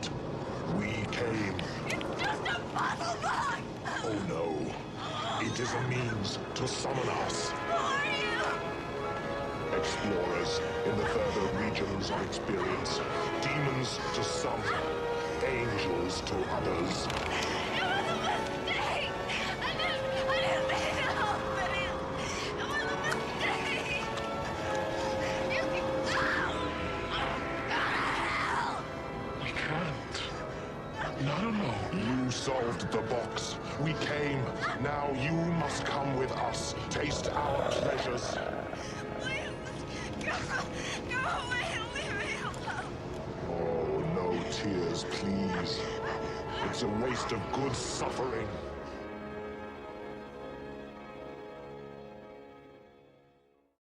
it. We came. It's just a puzzle box! Oh no. It is a means to summon us. Who are you? Explorers in the further regions of experience. Demons to some, angels to others. It was a mistake! I didn't mean to help it! It was a mistake! You can help! We can't. Not alone. You solved the box. We came. Now you must come with us. Taste our pleasures. Please, go away and leave me alone. Oh, no tears, please. It's a waste of good suffering.